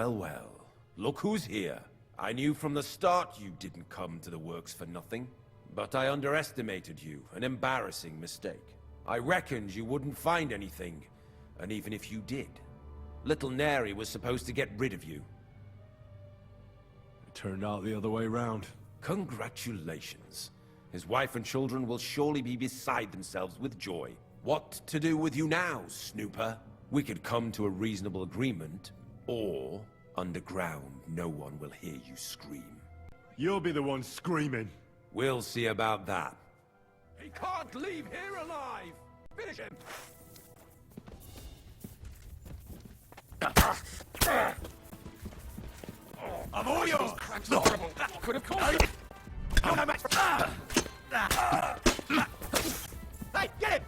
well, well. Look who's here. I knew from the start you didn't come to the works for nothing. But I underestimated you, an embarrassing mistake. I reckoned you wouldn't find anything, and even if you did, little Neri was supposed to get rid of you. It turned out the other way round. Congratulations. His wife and children will surely be beside themselves with joy. What to do with you now, Snooper? We could come to a reasonable agreement, or underground, no one will hear you scream. You'll be the one screaming. We'll see about that. He can't leave here alive! Finish him! I'm all yours! Could have called it! No match for... Hey, get him!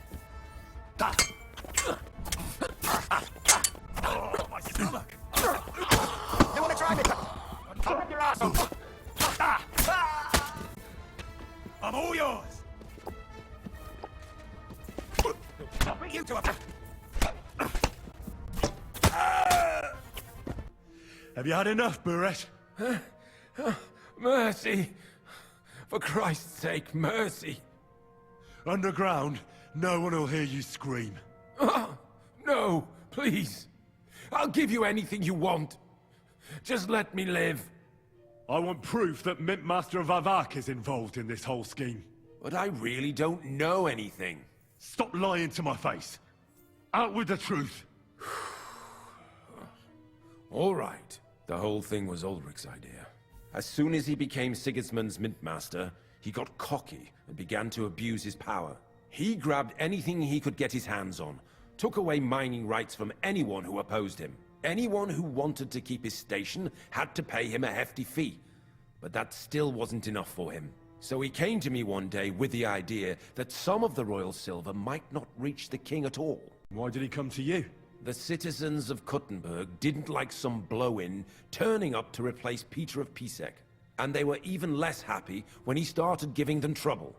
Oh, my stomach! You wanna try me? I'll rip your ass off! I'm all yours! I'll beat you to a... Have you had enough, Buret? Mercy! For Christ's sake, mercy! Underground, no one will hear you scream. No, please. I'll give you anything you want. Just let me live. I want proof that Mint Master Vavak is involved in this whole scheme. But I really don't know anything. Stop lying to my face. Out with the truth. All right. The whole thing was Ulrich's idea. As soon as he became Sigismund's Mint Master, he got cocky and began to abuse his power. He grabbed anything he could get his hands on, took away mining rights from anyone who opposed him. Anyone who wanted to keep his station had to pay him a hefty fee. But that still wasn't enough for him. So he came to me one day with the idea that some of the royal silver might not reach the king at all. Why did he come to you? The citizens of Kuttenberg didn't like some blow-in turning up to replace Peter of Pisek. And they were even less happy when he started giving them trouble.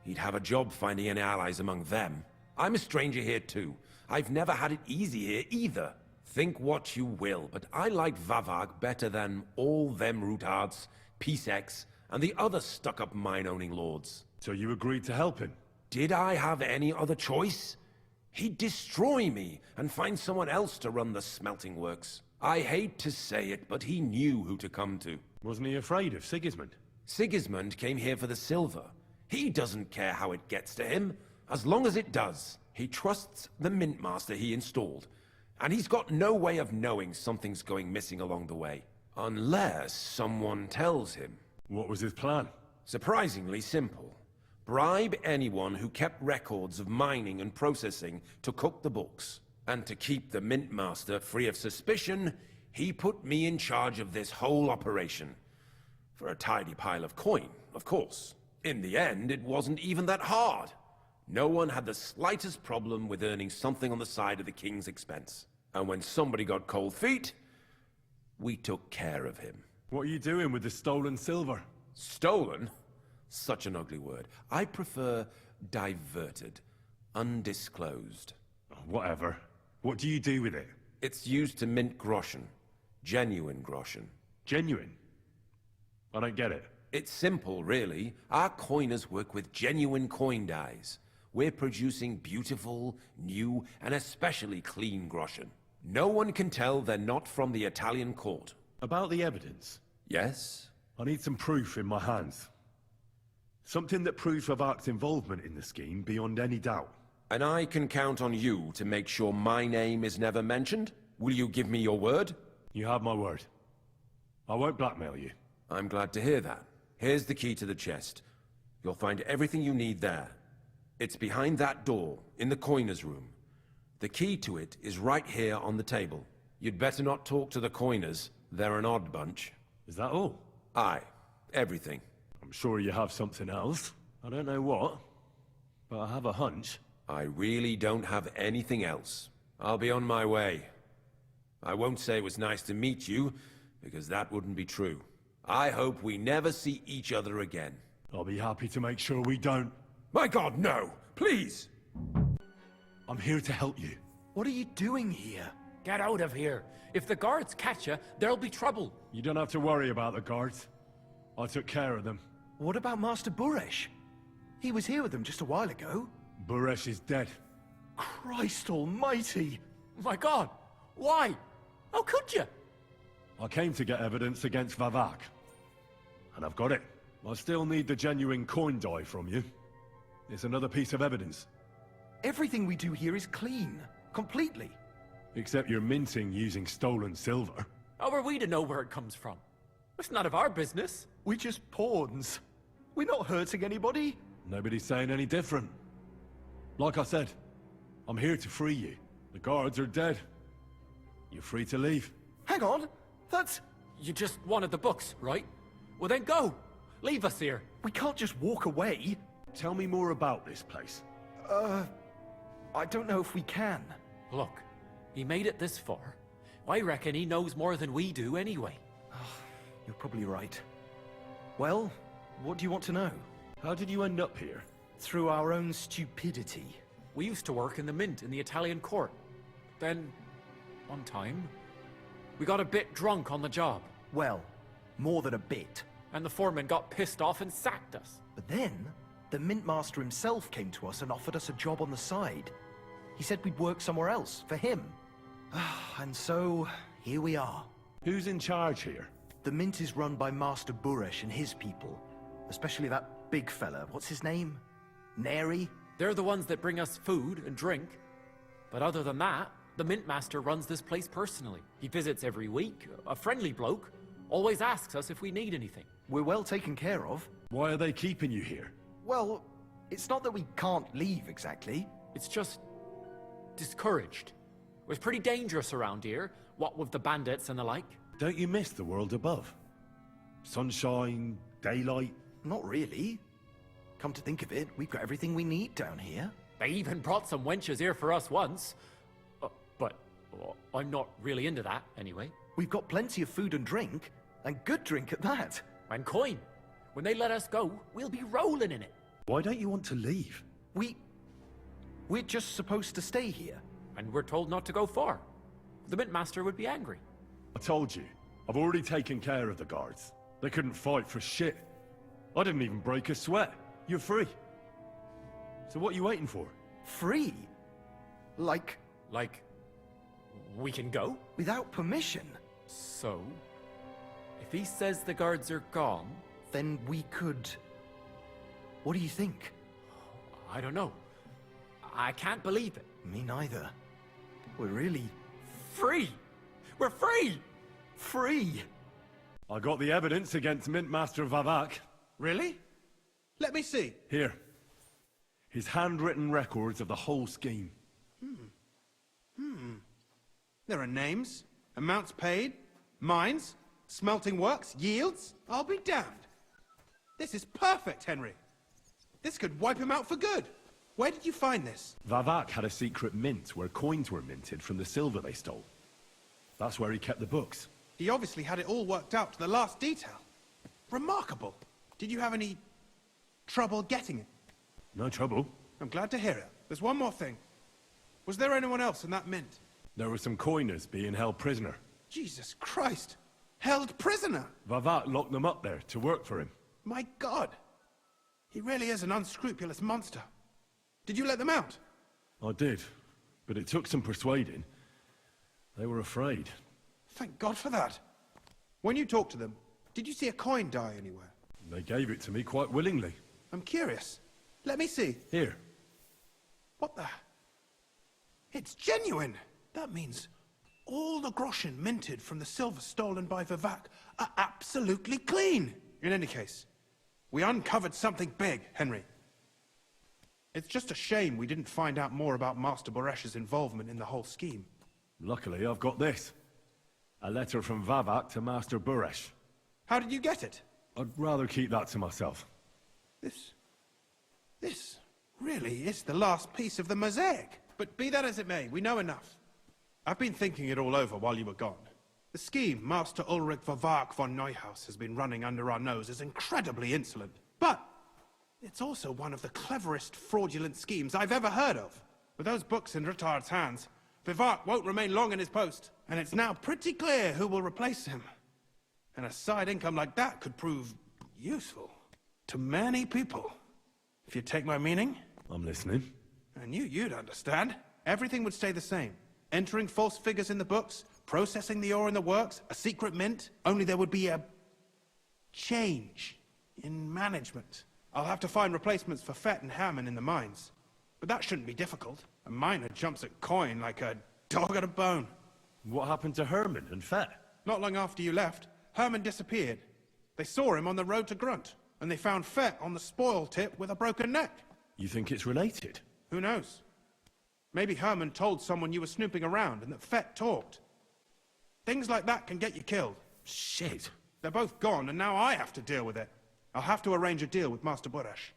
He'd have a job finding any allies among them. I'm a stranger here too. I've never had it easy here either. Think what you will, but I like Vavag better than all them Rutards, Piseks, and the other stuck-up mine-owning lords. So you agreed to help him? Did I have any other choice? He'd destroy me and find someone else to run the smelting works. I hate to say it, but he knew who to come to. Wasn't he afraid of Sigismund? Sigismund came here for the silver. He doesn't care how it gets to him, as long as it does. He trusts the Mint Master he installed, and he's got no way of knowing something's going missing along the way. Unless someone tells him. What was his plan? Surprisingly simple. Bribe anyone who kept records of mining and processing to cook the books. And to keep the Mint Master free of suspicion, he put me in charge of this whole operation. For a tidy pile of coin, of course. In the end, it wasn't even that hard. No one had the slightest problem with earning something on the side of the king's expense. And when somebody got cold feet, we took care of him. What are you doing with the stolen silver? Stolen? Such an ugly word. I prefer diverted, undisclosed. Whatever. What do you do with it? It's used to mint groschen. Genuine groschen. Genuine? I don't get it. It's simple, really. Our coiners work with genuine coin dies. We're producing beautiful, new, and especially clean groschen. No one can tell they're not from the Italian court. About the evidence? Yes? I need some proof in my hands. Something that proves Vavak's involvement in the scheme beyond any doubt. And I can count on you to make sure my name is never mentioned? Will you give me your word? You have my word. I won't blackmail you. I'm glad to hear that. Here's the key to the chest. You'll find everything you need there. It's behind that door, in the coiner's room. The key to it is right here on the table. You'd better not talk to the coiners. They're an odd bunch. Is that all? Aye. Everything. I'm sure you have something else. I don't know what, but I have a hunch. I really don't have anything else. I'll be on my way. I won't say it was nice to meet you, because that wouldn't be true. I hope we never see each other again. I'll be happy to make sure we don't. My God, no! Please! I'm here to help you. What are you doing here? Get out of here. If the guards catch you, there'll be trouble. You don't have to worry about the guards. I took care of them. What about Master Buresh? He was here with them just a while ago. Buresh is dead. Christ almighty! My God, why? How could you? I came to get evidence against Vavak. And I've got it. I still need the genuine coin die from you. It's another piece of evidence. Everything we do here is clean. Completely. Except you're minting using stolen silver. How are we to know where it comes from? It's none of our business. We're just pawns. We're not hurting anybody. Nobody's saying any different. Like I said, I'm here to free you. The guards are dead. You're free to leave. Hang on. That's... You just wanted the books, right? Well then go. Leave us here. We can't just walk away. Tell me more about this place. I don't know if we can. Look, he made it this far. I reckon he knows more than we do anyway. You're probably right. Well, what do you want to know? How did you end up here? Through our own stupidity. We used to work in the mint in the Italian court. Then, one time, we got a bit drunk on the job. Well, more than a bit. And the foreman got pissed off and sacked us. But then, the mint master himself came to us and offered us a job on the side. He said we'd work somewhere else, for him. And so, here we are. Who's in charge here? The mint is run by Master Buresh and his people. Especially that big fella. What's his name? Neri? They're the ones that bring us food and drink. But other than that, the mint master runs this place personally. He visits every week, a friendly bloke. Always asks us if we need anything. We're well taken care of. Why are they keeping you here? Well, it's not that we can't leave exactly. It's just discouraged. It was pretty dangerous around here, what with the bandits and the like. Don't you miss the world above? Sunshine, daylight? Not really. Come to think of it, we've got everything we need down here. They even brought some wenches here for us once. But I'm not really into that, anyway. We've got plenty of food and drink, and good drink at that. And coin. When they let us go, we'll be rolling in it. Why don't you want to leave? We're just supposed to stay here. And we're told not to go far. The mint master would be angry. I told you, I've already taken care of the guards. They couldn't fight for shit. I didn't even break a sweat. You're free. So what are you waiting for? Free? Like, we can go? without permission? So, if he says the guards are gone... Then we could... What do you think? I don't know. I can't believe it. Me neither. We're really... Free! We're free! free! I got the evidence against Mint Master Vavak. Really? Let me see. Here. His handwritten records of the whole scheme. There are names, amounts paid, mines, smelting works, yields. I'll be damned. This is perfect, Henry. This could wipe him out for good. Where did you find this? Vavak had a secret mint where coins were minted from the silver they stole. That's where he kept the books. He obviously had it all worked out to the last detail. Remarkable. Did you have any trouble getting it? No trouble. I'm glad to hear it. There's one more thing. Was there anyone else in that mint? There were some coiners being held prisoner. Jesus Christ. Held prisoner. Vavak locked them up there to work for him. My God. He really is an unscrupulous monster. Did you let them out? I did, but it took some persuading. They were afraid. Thank God for that. When you talked to them, did you see a coin die anywhere? They gave it to me quite willingly. I'm curious. Let me see. Here. What the? It's genuine! That means all the groschen minted from the silver stolen by Vivak are absolutely clean! In any case, we uncovered something big, Henry. It's just a shame we didn't find out more about Master Boresh's involvement in the whole scheme. Luckily, I've got this. A letter from Vavak to Master Buresh. How did you get it? I'd rather keep that to myself. This really is the last piece of the mosaic. But be that as it may, we know enough. I've been thinking it all over while you were gone. The scheme Master Ulrich Vavak von Neuhaus has been running under our nose is incredibly insolent. But it's also one of the cleverest fraudulent schemes I've ever heard of. With those books in Rittard's hands, Vivart won't remain long in his post, and it's now pretty clear who will replace him. And a side income like that could prove useful to many people. If you take my meaning. I'm listening. I knew you'd understand. Everything would stay the same. Entering false figures in the books, processing the ore in the works, a secret mint, only there would be a change in management. I'll have to find replacements for Fett and Hammond in the mines. But that shouldn't be difficult. A miner jumps at coin like a dog at a bone. What happened to Herman and Fett? Not long after you left, Herman disappeared. They saw him on the road to Grunt, and they found Fett on the spoil tip with a broken neck. You think it's related? Who knows? Maybe Herman told someone you were snooping around and that Fett talked. Things like that can get you killed. Shit. They're both gone, and now I have to deal with it. I'll have to arrange a deal with Master Burash.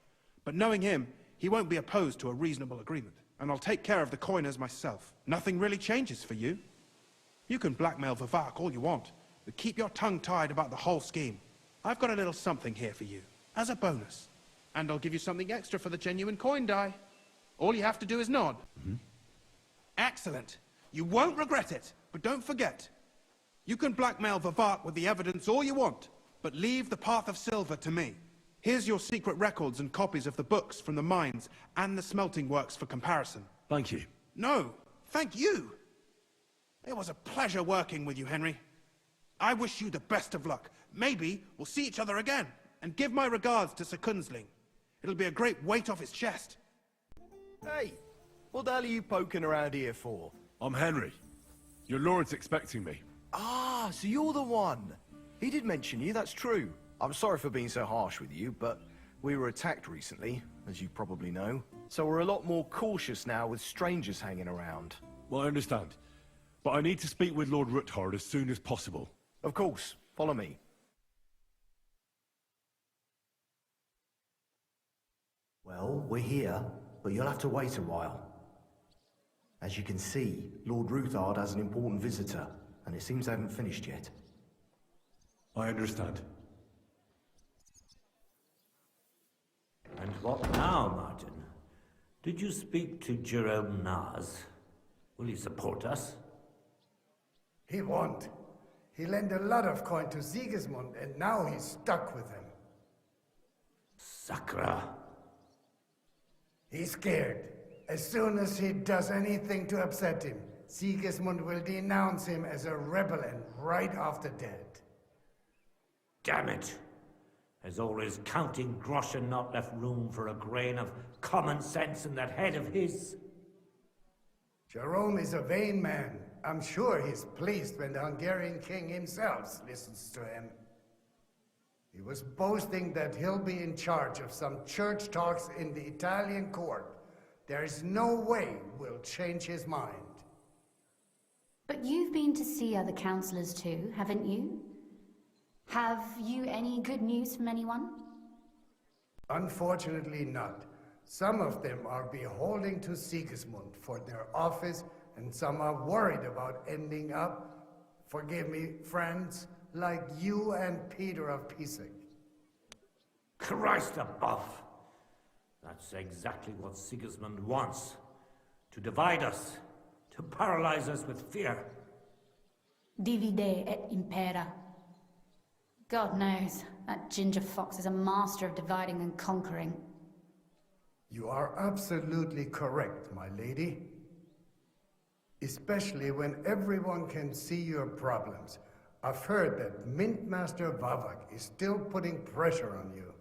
But knowing him, he won't be opposed to a reasonable agreement. And I'll take care of the coiners myself. Nothing really changes for you. You can blackmail Vivak all you want, but keep your tongue tied about the whole scheme. I've got a little something here for you, as a bonus. And I'll give you something extra for the genuine coin die. All you have to do is nod. Excellent. You won't regret it, but don't forget. You can blackmail Vivak with the evidence all you want, but leave the Path of Silver to me. Here's your secret records and copies of the books from the mines and the smelting works for comparison. Thank you. No, thank you. It was a pleasure working with you, Henry. I wish you the best of luck. Maybe we'll see each other again. And give my regards to Sir Kunzling. It'll be a great weight off his chest. Hey, what the hell are you poking around here for? I'm Henry. Your lord's expecting me. Ah, so you're the one. He did mention you, that's true. I'm sorry for being so harsh with you, but we were attacked recently, as you probably know. So we're a lot more cautious now with strangers hanging around. Well, I understand. But I need to speak with Lord Ruthard as soon as possible. Of course, follow me. Well, we're here, but you'll have to wait a while. As you can see, Lord Ruthard has an important visitor, and it seems they haven't finished yet. I understand. And what now, Martin? Did you speak to Jerome Naz? Will he support us? He won't. He lent a lot of coin to Sigismund, and now he's stuck with him. Sakra. He's scared. As soon as he does anything to upset him, Sigismund will denounce him as a rebel and right off the dead. Damn it! Has all his counting groschen not left room for a grain of common sense in that head of his? Jerome is a vain man. I'm sure he's pleased when the Hungarian king himself listens to him. He was boasting that he'll be in charge of some church talks in the Italian court. There's no way we'll change his mind. But you've been to see other councillors too, haven't you? Have you any good news from anyone? Unfortunately not. Some of them are beholding to Sigismund for their office, and some are worried about ending up, forgive me, friends, like you and Peter of Pisek. Christ above! That's exactly what Sigismund wants. To divide us. To paralyze us with fear. Divide et impera. God knows, that ginger fox is a master of dividing and conquering. You are absolutely correct, my lady. Especially when everyone can see your problems. I've heard that Mint Master Vavak is still putting pressure on you.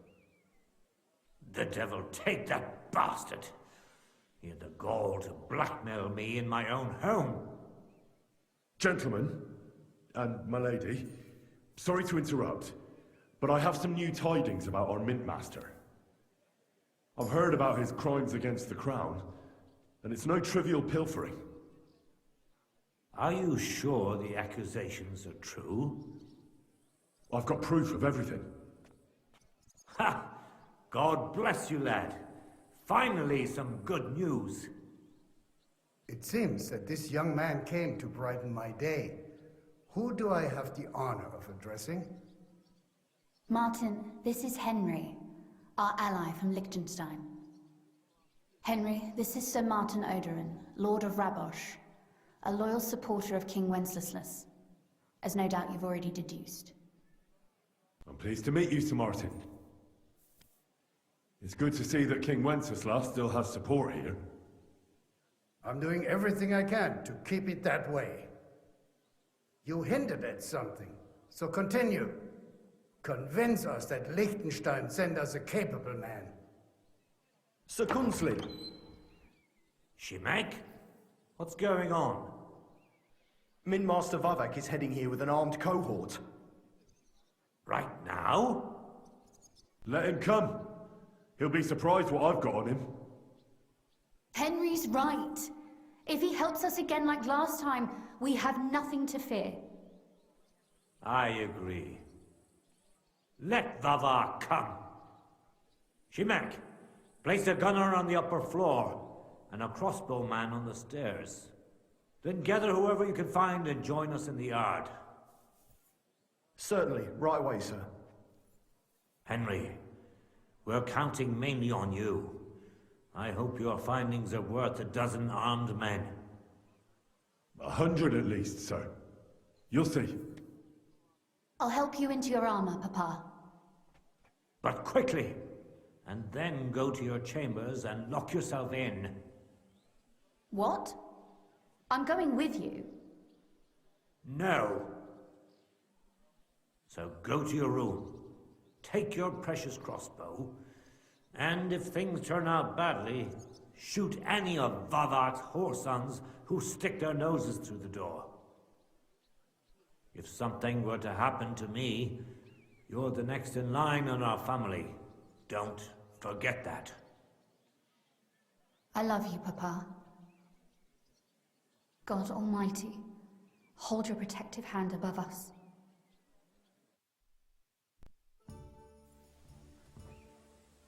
The devil take that bastard! He had the gall to blackmail me in my own home. Gentlemen, and my lady, sorry to interrupt, but I have some new tidings about our Mint Master. I've heard about his crimes against the Crown, and it's no trivial pilfering. Are you sure the accusations are true? I've got proof of everything. Ha! God bless you, lad. Finally, some good news. It seems that this young man came to brighten my day. Who do I have the honor of addressing? Martin, this is Henry, our ally from Liechtenstein. Henry, this is Sir Martin Oderin, Lord of Rabosh. a loyal supporter of King Wenceslas, as no doubt you've already deduced. I'm pleased to meet you, Sir Martin. It's good to see that King Wenceslas still has support here. I'm doing everything I can to keep it that way. You hinted at something, so continue. Convince us that Liechtenstein sent us a capable man. Sir Kunsley. Shimek? What's going on? Min Master Vavak is heading here with an armed cohort. Right now? Let him come. He'll be surprised what I've got on him. Henry's right. If he helps us again like last time, we have nothing to fear. I agree. Let Vavar come. Shimek, place a gunner on the upper floor and a crossbowman on the stairs. Then gather whoever you can find and join us in the yard. Certainly, right away, sir. Henry, we're counting mainly on you. I hope your findings are worth a dozen armed men. 100 at least, sir. You'll see. I'll help you into your armor, Papa. But quickly, and then go to your chambers and lock yourself in. What? I'm going with you. No. So go to your room, take your precious crossbow, and if things turn out badly, shoot any of Vavar's whoresons who stick their noses through the door. If something were to happen to me, you're the next in line in our family. Don't forget that. I love you, Papa. God Almighty, hold your protective hand above us.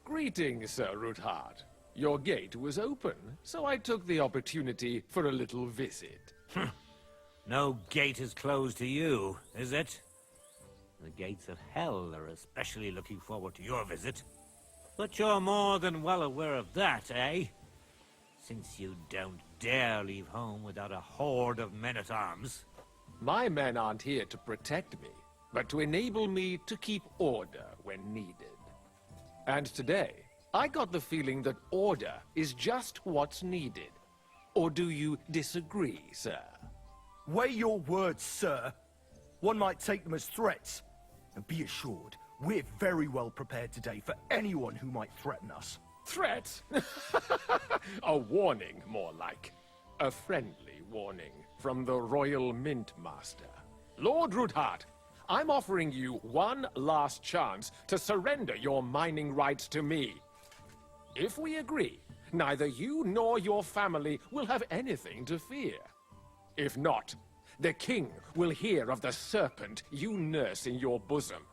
Greetings, Sir Ruthard. Your gate was open, so I took the opportunity for a little visit. No gate is closed to you, is it? The gates of hell are especially looking forward to your visit. But you're more than well aware of that, eh? Since you don't dare leave home without a horde of men-at-arms. My men aren't here to protect me, but to enable me to keep order when needed. And today, I got the feeling that order is just what's needed. Or do you disagree, sir? Weigh your words, sir. One might take them as threats. And be assured, we're very well prepared today for anyone who might threaten us. Threat? A warning, more like. A friendly warning from the Royal Mint Master. Lord Ruthard, I'm offering you one last chance to surrender your mining rights to me. If we agree, neither you nor your family will have anything to fear. If not, the king will hear of the serpent you nurse in your bosom.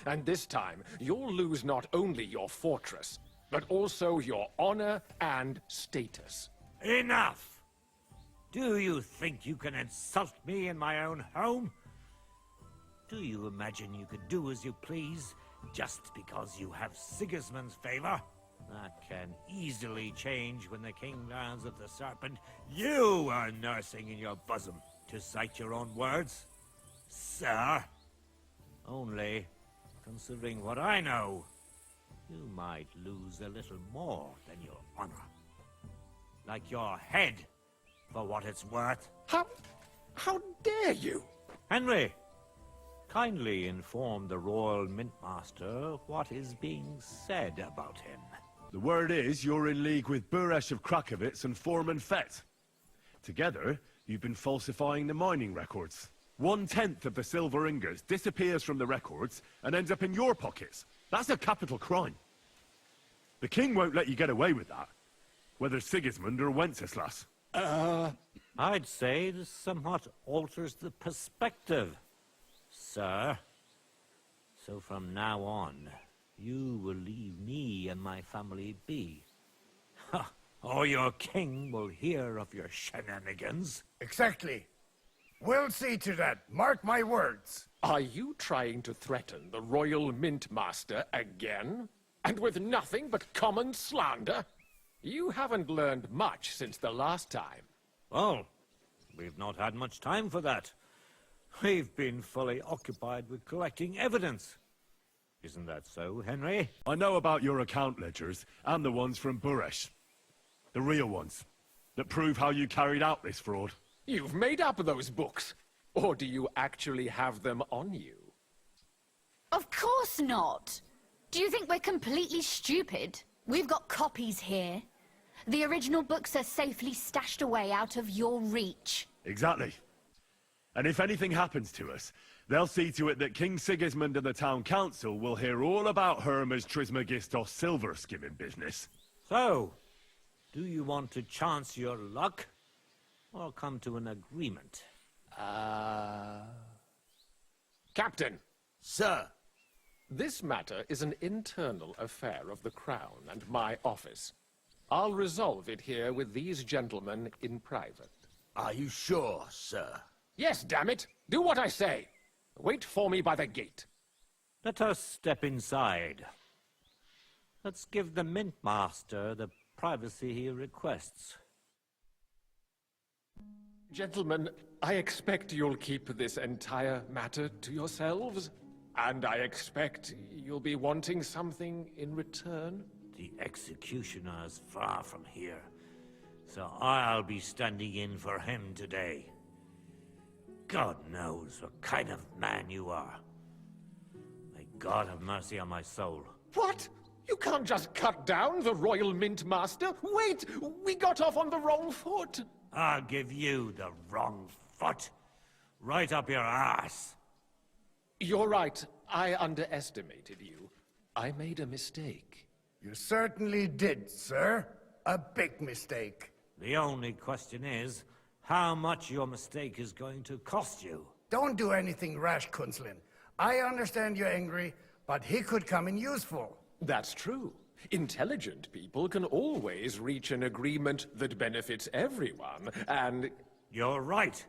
And this time, you'll lose not only your fortress, but also your honor and status. Enough! Do you think you can insult me in my own home? Do you imagine you could do as you please, just because you have Sigismund's favor? That can easily change when the king learns of the serpent you are nursing in your bosom, to cite your own words. Sir, only, considering what I know, you might lose a little more than your honor. Like your head, for what it's worth. How dare you? Henry, kindly inform the Royal Mintmaster what is being said about him. The word is you're in league with Buresh of Krakowitz and Foreman Fett. Together, you've been falsifying the mining records. 1/10 of the silver ingots disappears from the records and ends up in your pockets. That's a capital crime. The king won't let you get away with that, whether Sigismund or Wenceslas. I'd say this somewhat alters the perspective, sir. So from now on, you will leave me and my family be. Or your king will hear of your shenanigans. Exactly. We'll see to that. Mark my words. Are you trying to threaten the Royal Mint Master again? And with nothing but common slander? You haven't learned much since the last time. Well, We've not had much time for that. We've been fully occupied with collecting evidence. Isn't that so, Henry? I know about your account ledgers, and the ones from Buresh. The real ones, that prove how you carried out this fraud. You've made up those books. Or do you actually have them on you? Of course not. Do you think we're completely stupid? We've got copies here. The original books are safely stashed away out of your reach. Exactly. And if anything happens to us, they'll see to it that King Sigismund and the town council will hear all about Hermes Trismegistos silver skimming business. So, do you want to chance your luck, or come to an agreement? Captain, Sir, this matter is an internal affair of the Crown and my office. I'll resolve it here with these gentlemen in private. are you sure, sir? Yes, damn it! Do what I say! Wait for me by the gate. Let us step inside. Let's give the Mint Master the privacy he requests. Gentlemen, I expect you'll keep this entire matter to yourselves. And I expect you'll be wanting something in return. The executioner is far from here, so I'll be standing in for him today. God knows what kind of man you are. May God have mercy on my soul. What? You can't just cut down the Royal Mint Master? Wait! We got off on the wrong foot! I'll give you the wrong foot. Right up your ass. You're right. I underestimated you. I made a mistake. You certainly did, sir. A big mistake. The only question is, how much your mistake is going to cost you. Don't do anything rash, Kunslin. I understand you're angry, but he could come in useful. That's true. Intelligent people can always reach an agreement that benefits everyone, and... You're right.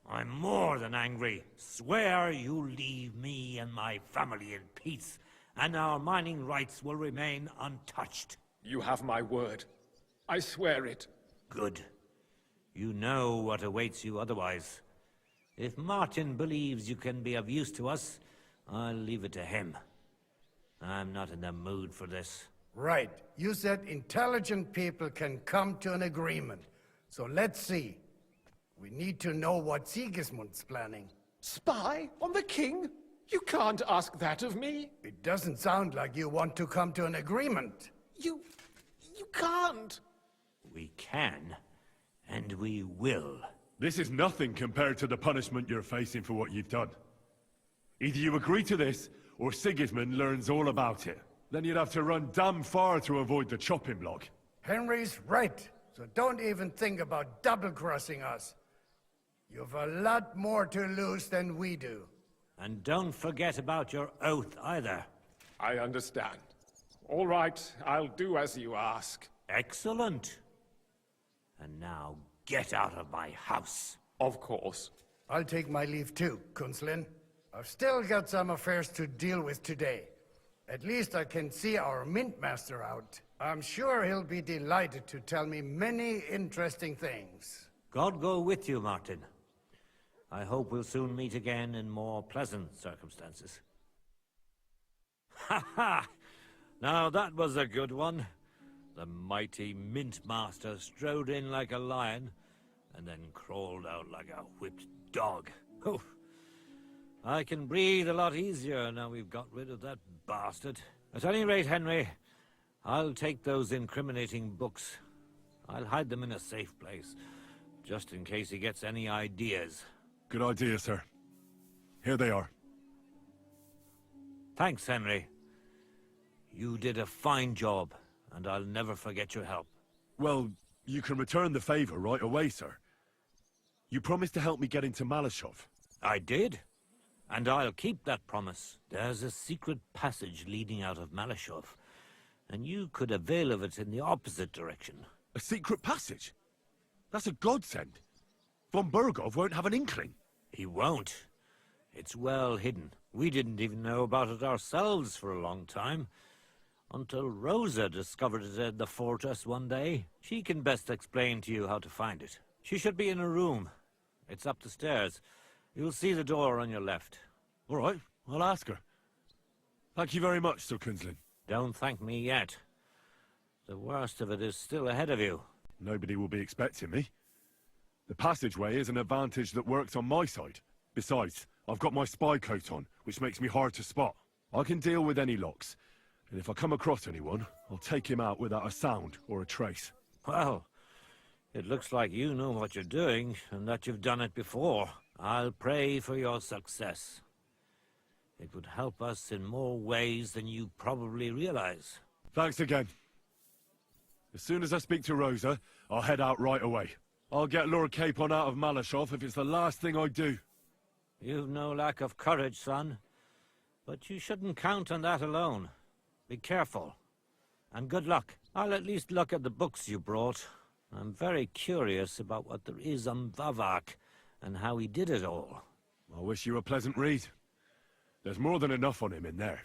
I'm more than angry. Swear you leave me and my family in peace, and our mining rights will remain untouched. You have my word. I swear it. Good. You know what awaits you otherwise. If Martin believes you can be of use to us, I'll leave it to him. I'm not in the mood for this. Right. You said intelligent people can come to an agreement. So let's see. We need to know what Sigismund's planning. Spy on the king? You can't ask that of me. It doesn't sound like you want to come to an agreement. You can't. We can, and we will. This is nothing compared to the punishment you're facing for what you've done. Either you agree to this, or Sigismund learns all about it. Then you'd have to run damn far to avoid the chopping block. Henry's right. So don't even think about double-crossing us. You've a lot more to lose than we do. And don't forget about your oath either. I understand. All right, I'll do as you ask. Excellent. And now get out of my house. Of course. I'll take my leave too, Kunslin. I've still got some affairs to deal with today. At least I can see our Mint Master out. I'm sure he'll be delighted to tell me many interesting things. God go with you, Martin. I hope we'll soon meet again in more pleasant circumstances. Ha ha! Now that was a good one. The mighty Mint Master strode in like a lion, and then crawled out like a whipped dog. Oof. I can breathe a lot easier now we've got rid of that bastard. At any rate, Henry, I'll take those incriminating books. I'll hide them in a safe place, just in case he gets any ideas. Good idea, sir. Here they are. Thanks, Henry. You did a fine job, and I'll never forget your help. Well, you can return the favor right away, sir. You promised to help me get into Malashov. I did, and I'll keep that promise. There's a secret passage leading out of Malashov, and you could avail of it in the opposite direction. A secret passage? That's a godsend. Von Burgov won't have an inkling. He won't. It's well hidden. We didn't even know about it ourselves for a long time. Until Rosa discovered it at the fortress one day. She can best explain to you how to find it. She should be in a room. It's up the stairs. You'll see the door on your left. All right, I'll ask her. Thank you very much, Sir Kinsling. Don't thank me yet. The worst of it is still ahead of you. Nobody will be expecting me. The passageway is an advantage that works on my side. Besides, I've got my spy coat on, which makes me hard to spot. I can deal with any locks, and if I come across anyone, I'll take him out without a sound or a trace. Well, it looks like you know what you're doing, and that you've done it before. I'll pray for your success. It would help us in more ways than you probably realize. Thanks again. As soon as I speak to Rosa, I'll head out right away. I'll get Lord Capon out of Malashov if it's the last thing I do. You've no lack of courage, son. But you shouldn't count on that alone. Be careful. And good luck. I'll at least look at the books you brought. I'm very curious about what there is on Vavak and how he did it all. I wish you a pleasant read. There's more than enough on him in there.